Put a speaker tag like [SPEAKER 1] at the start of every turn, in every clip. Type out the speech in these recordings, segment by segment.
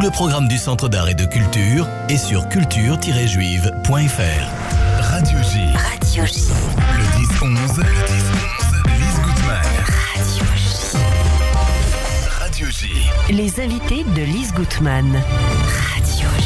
[SPEAKER 1] le programme du Centre d'art et de culture est sur culture-juive.fr. Radio J.
[SPEAKER 2] Radio J.
[SPEAKER 1] Le 10-11, Lise Gutmann. Radio J.
[SPEAKER 2] Les invités de Lise Gutmann. Radio J.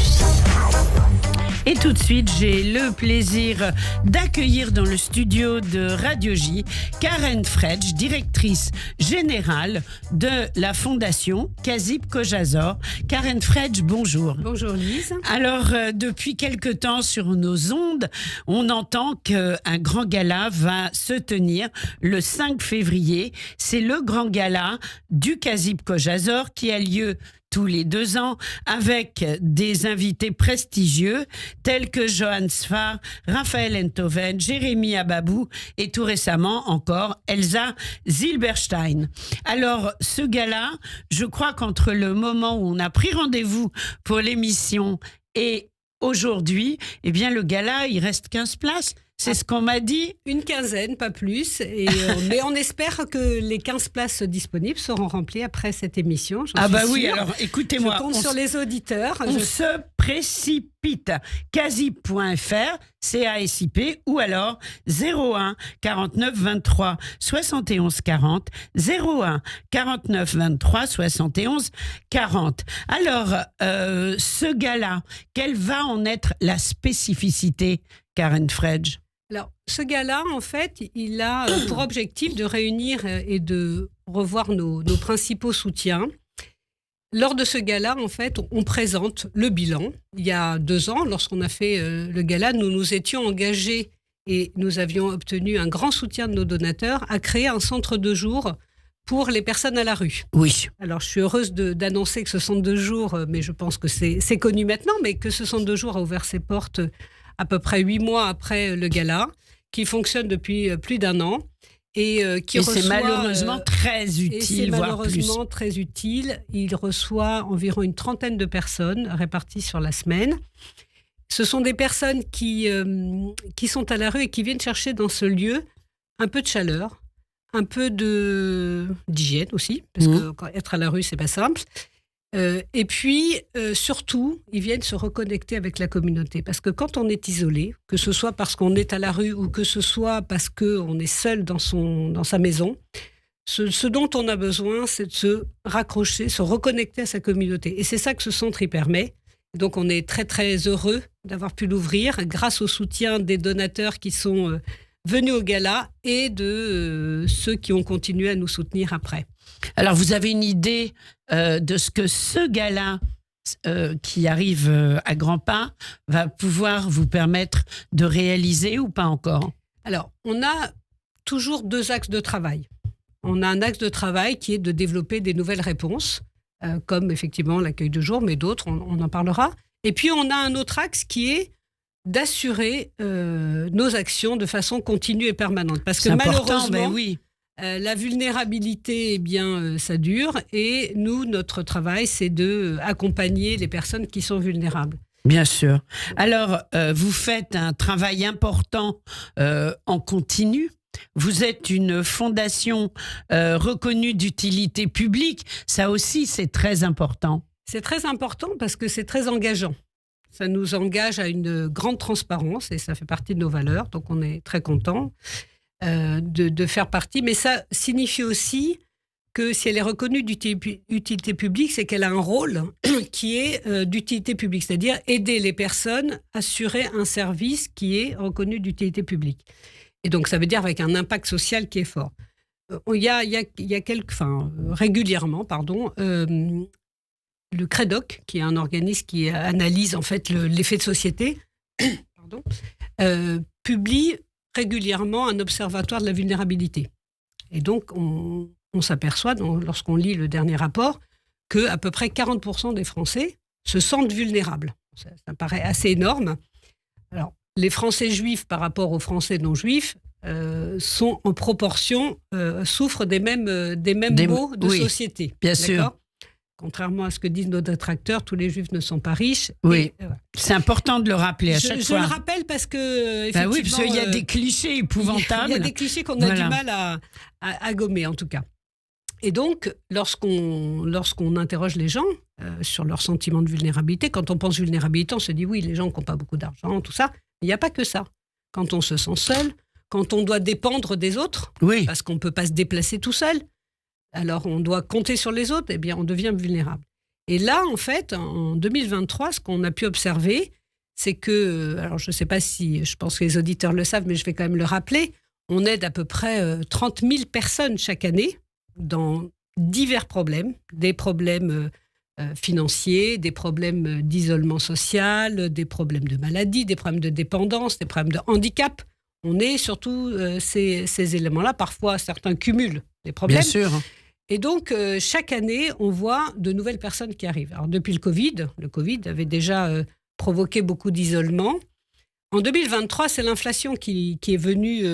[SPEAKER 3] Et tout de suite, j'ai le plaisir d'accueillir dans le studio de Radio J Karen Fredge, directrice générale de la fondation Kazip Kojazor. Karen Fredge, bonjour.
[SPEAKER 4] Bonjour Lise.
[SPEAKER 3] Alors, depuis quelque temps sur nos ondes, on entend qu'un grand gala va se tenir le 5 février. C'est le grand gala du Kazip Kojazor qui a lieu tous les 2 ans, avec des invités prestigieux tels que Johan Sfar, Raphaël Enthoven, Jérémy Ababou et tout récemment encore Elsa Zilberstein. Alors, ce gala, je crois qu'entre le moment où on a pris rendez-vous pour l'émission et aujourd'hui, eh bien le gala, il reste 15 places. C'est ce qu'on m'a dit.
[SPEAKER 4] Une quinzaine, pas plus. Mais on espère que les 15 places disponibles seront remplies après cette émission.
[SPEAKER 3] Oui, alors écoutez-moi.
[SPEAKER 4] Je compte sur les auditeurs.
[SPEAKER 3] On se précipite. Kazip.fr, CASIP, ou alors 01 49 23 71 40. 01 49 23 71 40. Alors, ce gala, quelle va en être la spécificité, Karen Fredge?
[SPEAKER 4] Alors, ce gala, en fait, il a pour objectif de réunir et de revoir nos principaux soutiens. Lors de ce gala, en fait, on présente le bilan. Il y a 2 ans, lorsqu'on a fait le gala, nous nous étions engagés et nous avions obtenu un grand soutien de nos donateurs à créer un centre de jour pour les personnes à la rue.
[SPEAKER 3] Oui.
[SPEAKER 4] Alors, je suis heureuse d'annoncer que ce centre de jour, mais je pense que c'est connu maintenant, mais que ce centre de jour a ouvert ses portes à peu près 8 mois après le gala, qui fonctionne depuis plus d'1 an. Et
[SPEAKER 3] c'est malheureusement très utile,
[SPEAKER 4] c'est
[SPEAKER 3] voire plus.
[SPEAKER 4] malheureusement très utile. Il reçoit environ une 30aine de personnes réparties sur la semaine. Ce sont des personnes qui sont à la rue et qui viennent chercher dans ce lieu un peu de chaleur, un peu d'hygiène aussi, parce que être à la rue, c'est pas simple. Et puis, surtout, ils viennent se reconnecter avec la communauté. Parce que quand on est isolé, que ce soit parce qu'on est à la rue ou que ce soit parce qu'on est seul dans sa maison, ce dont on a besoin, c'est de se raccrocher, se reconnecter à sa communauté. Et c'est ça que ce centre y permet. Donc, on est très, très heureux d'avoir pu l'ouvrir grâce au soutien des donateurs qui sont venus au gala et de ceux qui ont continué à nous soutenir après.
[SPEAKER 3] Alors, vous avez une idée de ce que ce gala qui arrive à grands pas va pouvoir vous permettre de réaliser ou pas encore? Alors,
[SPEAKER 4] on a toujours 2 axes de travail. On a un axe de travail qui est de développer des nouvelles réponses, comme effectivement l'accueil de jour, mais d'autres, on en parlera. Et puis, on a un autre axe qui est d'assurer nos actions de façon continue et permanente. Parce que malheureusement,
[SPEAKER 3] oui.
[SPEAKER 4] La vulnérabilité, eh bien, ça dure. Et nous, notre travail, c'est d'accompagner les personnes qui sont vulnérables.
[SPEAKER 3] Bien sûr. Alors, vous faites un travail important en continu. Vous êtes une fondation reconnue d'utilité publique. Ça aussi, c'est très important.
[SPEAKER 4] C'est très important parce que c'est très engageant. Ça nous engage à une grande transparence et ça fait partie de nos valeurs. Donc, on est très contents de faire partie. Mais ça signifie aussi que si elle est reconnue d'utilité publique, c'est qu'elle a un rôle qui est d'utilité publique, c'est-à-dire aider les personnes à assurer un service qui est reconnu d'utilité publique. Et donc, ça veut dire avec un impact social qui est fort. Il y a régulièrement, le CREDOC, qui est un organisme qui analyse en fait l'effet de société, publie régulièrement un observatoire de la vulnérabilité. Et donc, on s'aperçoit, lorsqu'on lit le dernier rapport, qu'à peu près 40% des Français se sentent vulnérables. Ça paraît assez énorme. Alors, les Français juifs par rapport aux Français non juifs sont en proportion, souffrent des mêmes maux de société.
[SPEAKER 3] Bien sûr.
[SPEAKER 4] Contrairement à ce que disent nos détracteurs, tous les juifs ne sont pas riches.
[SPEAKER 3] Oui, c'est important de le rappeler à chaque fois.
[SPEAKER 4] Je le rappelle parce que, effectivement...
[SPEAKER 3] oui, parce qu'il y a des clichés épouvantables.
[SPEAKER 4] Il y a des clichés qu'on a du mal à gommer, en tout cas. Et donc, lorsqu'on interroge les gens, sur leur sentiment de vulnérabilité. Quand on pense vulnérabilité, on se dit oui, les gens qui n'ont pas beaucoup d'argent, tout ça. Mais il n'y a pas que ça. Quand on se sent seul, quand on doit dépendre des autres,
[SPEAKER 3] Oui.
[SPEAKER 4] parce qu'on ne peut pas se déplacer tout seul, alors on doit compter sur les autres, eh bien on devient vulnérable. Et là, en fait, en 2023, ce qu'on a pu observer, c'est que, alors je ne sais pas si, je pense que les auditeurs le savent, mais je vais quand même le rappeler, on aide à peu près 30 000 personnes chaque année dans divers problèmes, des problèmes financiers, des problèmes d'isolement social, des problèmes de maladie, des problèmes de dépendance, des problèmes de handicap. On est surtout ces éléments-là. Parfois, certains cumulent les problèmes.
[SPEAKER 3] Bien sûr.
[SPEAKER 4] Et donc, chaque année, on voit de nouvelles personnes qui arrivent. Alors, depuis le Covid avait déjà provoqué beaucoup d'isolement. En 2023, c'est l'inflation qui est venue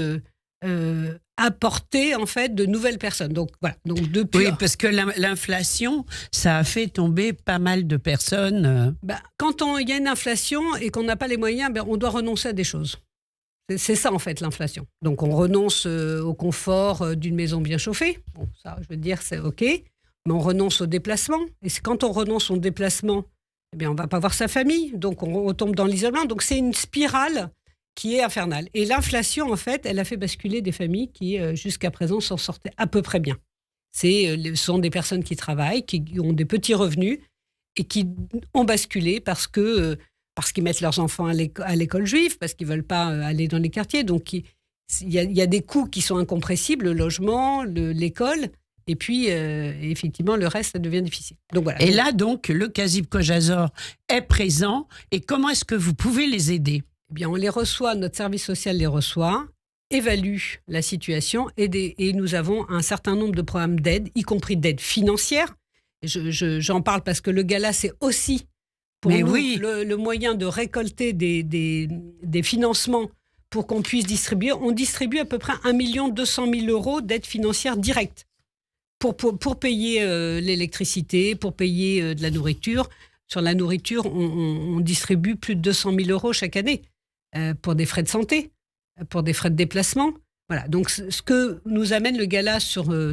[SPEAKER 4] apporter, en fait, de nouvelles personnes. Donc, voilà. Donc, depuis...
[SPEAKER 3] Oui, parce que l'inflation, ça a fait tomber pas mal de personnes.
[SPEAKER 4] Quand il y a une inflation et qu'on n'a pas les moyens, on doit renoncer à des choses. C'est ça, en fait, l'inflation. Donc, on renonce au confort d'une maison bien chauffée. Bon, ça, je veux dire, c'est OK. Mais on renonce au déplacement. Et c'est quand on renonce au déplacement, eh bien, on ne va pas voir sa famille. Donc, on tombe dans l'isolement. Donc, c'est une spirale qui est infernale. Et l'inflation, en fait, elle a fait basculer des familles qui, jusqu'à présent, s'en sortaient à peu près bien. Ce sont des personnes qui travaillent, qui ont des petits revenus et qui ont basculé parce qu'ils mettent leurs enfants à l'école juive, parce qu'ils ne veulent pas aller dans les quartiers. Donc, il y a des coûts qui sont incompressibles, le logement, l'école, et puis, effectivement, le reste, ça devient difficile. Donc, voilà.
[SPEAKER 3] Et là, donc, le Kazib Kojazor est présent. Et comment est-ce que vous pouvez les aider ?
[SPEAKER 4] Eh bien, on les reçoit, notre service social les reçoit, évalue la situation, et nous avons un certain nombre de programmes d'aide, y compris d'aide financière. J'en parle parce que le gala, c'est aussi... Pour nous,
[SPEAKER 3] oui.
[SPEAKER 4] le moyen de récolter des financements pour qu'on puisse distribuer, on distribue à peu près 1 200 000 € d'aide financière directe pour payer l'électricité, pour payer de la nourriture. Sur la nourriture, on distribue plus de 200 000 € chaque année pour des frais de santé, pour des frais de déplacement. Voilà. Donc, ce que nous amène le gala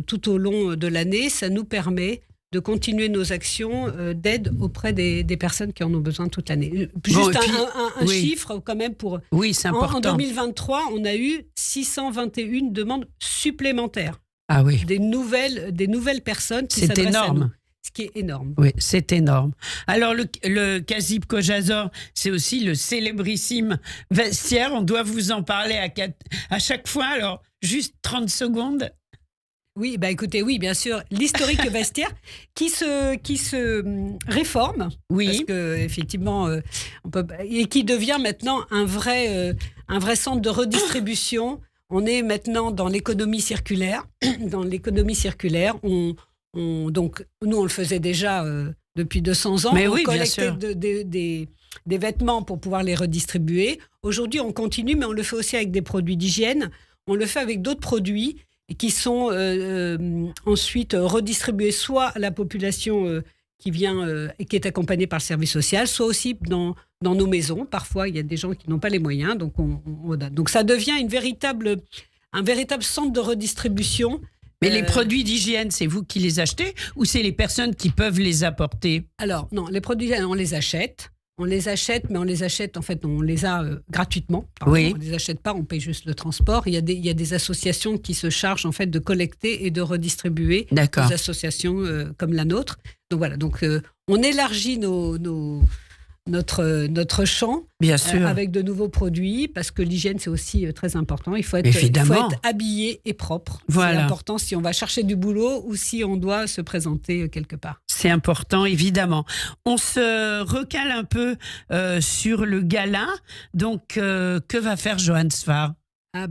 [SPEAKER 4] tout au long de l'année, ça nous permet de continuer nos actions d'aide auprès des personnes qui en ont besoin toute l'année. Juste un chiffre quand même pour...
[SPEAKER 3] Oui, c'est important.
[SPEAKER 4] En 2023, on a eu 621 demandes supplémentaires.
[SPEAKER 3] Ah oui.
[SPEAKER 4] Des nouvelles personnes qui s'adressent à nous. Ce qui est énorme.
[SPEAKER 3] Oui, c'est énorme. Alors, le Kazib Kojazor, c'est aussi le célébrissime vestiaire. On doit vous en parler à chaque fois. Alors, juste 30 secondes.
[SPEAKER 4] Oui, écoutez, oui, bien sûr, l'historique vestiaire qui se réforme,
[SPEAKER 3] oui.
[SPEAKER 4] Parce que effectivement, et qui devient maintenant un vrai centre de redistribution. On est maintenant dans l'économie circulaire. Dans l'économie circulaire, donc nous on le faisait déjà depuis 200 ans.
[SPEAKER 3] Mais
[SPEAKER 4] on
[SPEAKER 3] oui,
[SPEAKER 4] collectait des vêtements pour pouvoir les redistribuer. Aujourd'hui, on continue, mais on le fait aussi avec des produits d'hygiène. On le fait avec d'autres produits qui sont ensuite redistribués soit à la population qui vient et qui est accompagnée par le service social, soit aussi dans nos maisons. Parfois, il y a des gens qui n'ont pas les moyens, donc donc ça devient un véritable centre de redistribution.
[SPEAKER 3] Mais les produits d'hygiène, c'est vous qui les achetez ou c'est les personnes qui peuvent les apporter ?
[SPEAKER 4] Alors, non, les produits d'hygiène, on les achète. On les achète, mais on les achète, en fait, on les a gratuitement.
[SPEAKER 3] Oui.
[SPEAKER 4] On ne les achète pas, on paye juste le transport. Il y a des associations qui se chargent, en fait, de collecter et de redistribuer.
[SPEAKER 3] D'accord.
[SPEAKER 4] Des associations comme la nôtre. Donc voilà, on élargit notre champ.
[SPEAKER 3] Bien sûr.
[SPEAKER 4] Avec de nouveaux produits, parce que l'hygiène, c'est aussi très important. Il faut être habillé et propre.
[SPEAKER 3] Voilà.
[SPEAKER 4] C'est important si on va chercher du boulot ou si on doit se présenter quelque part.
[SPEAKER 3] C'est important, évidemment. On se recale un peu sur le gala. Donc, que va faire Johan Sfar ?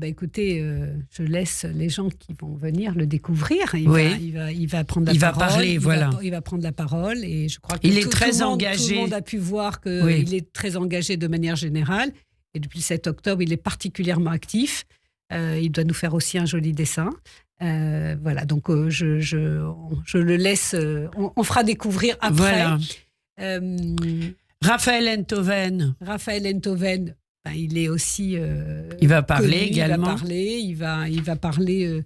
[SPEAKER 4] Écoutez, je laisse les gens qui vont venir le découvrir. Il va prendre la parole.
[SPEAKER 3] Il va parler, voilà.
[SPEAKER 4] Il va prendre la parole et je crois que
[SPEAKER 3] il est très engagé.
[SPEAKER 4] Tout le monde a pu voir qu'il est très engagé de manière générale. Et depuis le 7 octobre, il est particulièrement actif. Il doit nous faire aussi un joli dessin. Voilà, donc je le laisse. On fera découvrir après.
[SPEAKER 3] Voilà. Raphaël Enthoven.
[SPEAKER 4] Il est aussi.
[SPEAKER 3] Il va parler
[SPEAKER 4] connu,
[SPEAKER 3] également.
[SPEAKER 4] Il va parler.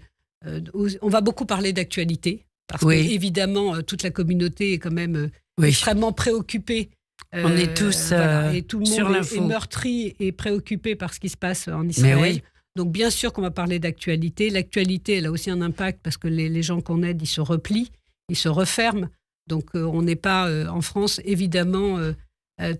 [SPEAKER 4] On va beaucoup parler d'actualité parce qu'évidemment toute la communauté est quand même
[SPEAKER 3] Oui.
[SPEAKER 4] extrêmement préoccupés.
[SPEAKER 3] On est tous
[SPEAKER 4] et tout le
[SPEAKER 3] sur
[SPEAKER 4] monde
[SPEAKER 3] l'info.
[SPEAKER 4] est meurtri et préoccupé par ce qui se passe en Israël.
[SPEAKER 3] Mais oui.
[SPEAKER 4] Donc bien sûr qu'on va parler d'actualité. L'actualité, elle a aussi un impact parce que les gens qu'on aide, ils se replient, ils se referment. Donc on n'est pas en France, évidemment,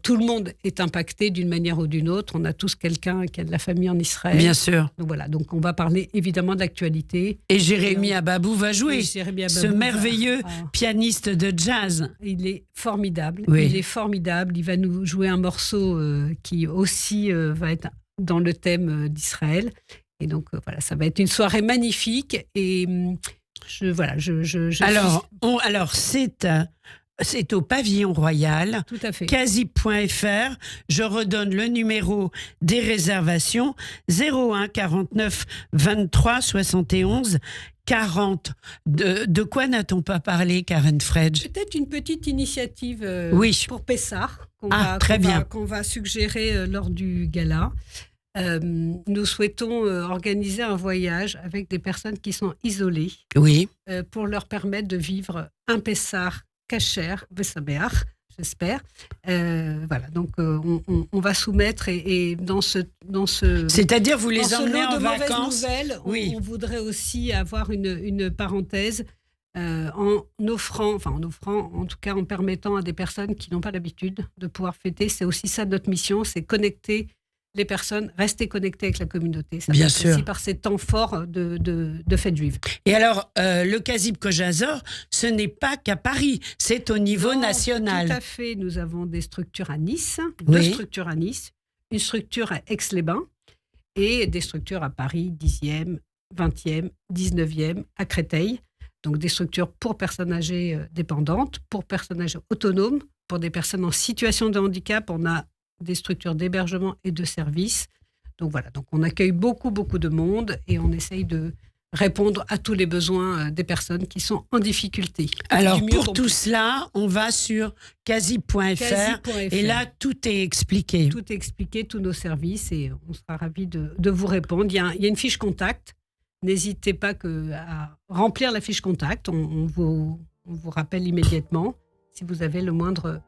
[SPEAKER 4] tout le monde est impacté d'une manière ou d'une autre. On a tous quelqu'un qui a de la famille en Israël.
[SPEAKER 3] Bien sûr.
[SPEAKER 4] Donc voilà, donc on va parler évidemment d'actualité.
[SPEAKER 3] Et Jérémy Ababou va jouer.
[SPEAKER 4] Et Jérémy
[SPEAKER 3] Ce
[SPEAKER 4] Ababou va-
[SPEAKER 3] merveilleux pianiste de jazz.
[SPEAKER 4] Il est formidable.
[SPEAKER 3] Oui.
[SPEAKER 4] Il est formidable. Il va nous jouer un morceau qui aussi va être dans le thème d'Israël. Et donc voilà, ça va être une soirée magnifique. Et je
[SPEAKER 3] Alors c'est au Pavillon Royal.
[SPEAKER 4] tout à fait.
[SPEAKER 3] Casib.fr. Je redonne le numéro des réservations 01 49 23 71 40. De quoi n'a-t-on pas parlé, Karen Fredge?
[SPEAKER 4] Peut-être une petite initiative
[SPEAKER 3] Oui.
[SPEAKER 4] pour Pessar
[SPEAKER 3] Très bien.
[SPEAKER 4] qu'on va suggérer lors du gala. Nous souhaitons organiser un voyage avec des personnes qui sont isolées
[SPEAKER 3] Oui.
[SPEAKER 4] pour leur permettre de vivre un Pessar kasher, Besabeach, j'espère. Voilà, donc on va soumettre et dans ce
[SPEAKER 3] C'est-à-dire, vous
[SPEAKER 4] dans
[SPEAKER 3] les
[SPEAKER 4] ce
[SPEAKER 3] emmenez
[SPEAKER 4] lot
[SPEAKER 3] en
[SPEAKER 4] de mauvaises
[SPEAKER 3] vacances?
[SPEAKER 4] nouvelles,
[SPEAKER 3] Oui.
[SPEAKER 4] on voudrait aussi avoir une parenthèse en offrant, en tout cas en permettant à des personnes qui n'ont pas l'habitude de pouvoir fêter. C'est aussi ça notre mission, c'est connecter les personnes, rester connectées avec la communauté. Ça
[SPEAKER 3] Bien
[SPEAKER 4] passe
[SPEAKER 3] sûr.
[SPEAKER 4] aussi par ces temps forts de fête juive.
[SPEAKER 3] Et alors, le Casib Kojazor, ce n'est pas qu'à Paris, c'est au niveau
[SPEAKER 4] Non,
[SPEAKER 3] national.
[SPEAKER 4] Tout à fait. Nous avons des structures à Nice,
[SPEAKER 3] Oui.
[SPEAKER 4] 2 structures à Nice, une structure à Aix-les-Bains et des structures à Paris, 10e, 20e, 19e, à Créteil. Donc des structures pour personnes âgées dépendantes, pour personnes âgées autonomes, pour des personnes en situation de handicap. On a des structures d'hébergement et de services. Donc voilà, donc on accueille beaucoup de monde et on essaye de répondre à tous les besoins des personnes qui sont en difficulté.
[SPEAKER 3] Alors,
[SPEAKER 4] Du mieux
[SPEAKER 3] pour
[SPEAKER 4] qu'on
[SPEAKER 3] tout
[SPEAKER 4] peut.
[SPEAKER 3] cela, on va sur casib.fr
[SPEAKER 4] Casib.fr.
[SPEAKER 3] et là, tout est expliqué.
[SPEAKER 4] Tout est expliqué, tous nos services, et on sera ravis de vous répondre. Il y a une fiche contact. N'hésitez pas à remplir la fiche contact. On vous rappelle immédiatement si vous avez le moindre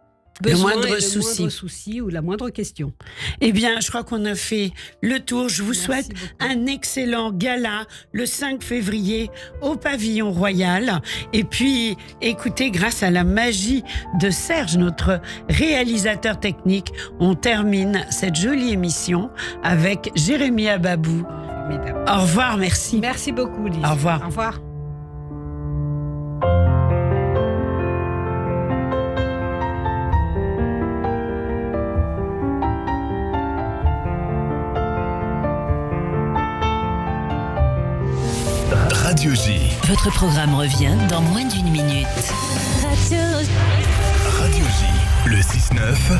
[SPEAKER 4] besoin,
[SPEAKER 3] moindre
[SPEAKER 4] et
[SPEAKER 3] souci.
[SPEAKER 4] moindre souci ou la moindre question.
[SPEAKER 3] Eh bien, je crois qu'on a fait le tour. Je vous
[SPEAKER 4] Merci
[SPEAKER 3] souhaite
[SPEAKER 4] beaucoup.
[SPEAKER 3] un excellent gala le 5 février au Pavillon Royal. Et puis, écoutez, grâce à la magie de Serge, notre réalisateur technique, on termine cette jolie émission avec Jérémy Ababou.
[SPEAKER 4] Formidable.
[SPEAKER 3] Au revoir, merci.
[SPEAKER 4] Merci beaucoup, Lise.
[SPEAKER 3] Au revoir.
[SPEAKER 4] Au revoir.
[SPEAKER 1] Radio J.
[SPEAKER 2] Votre programme revient dans moins d'une minute.
[SPEAKER 1] Radio J. Le 6-9.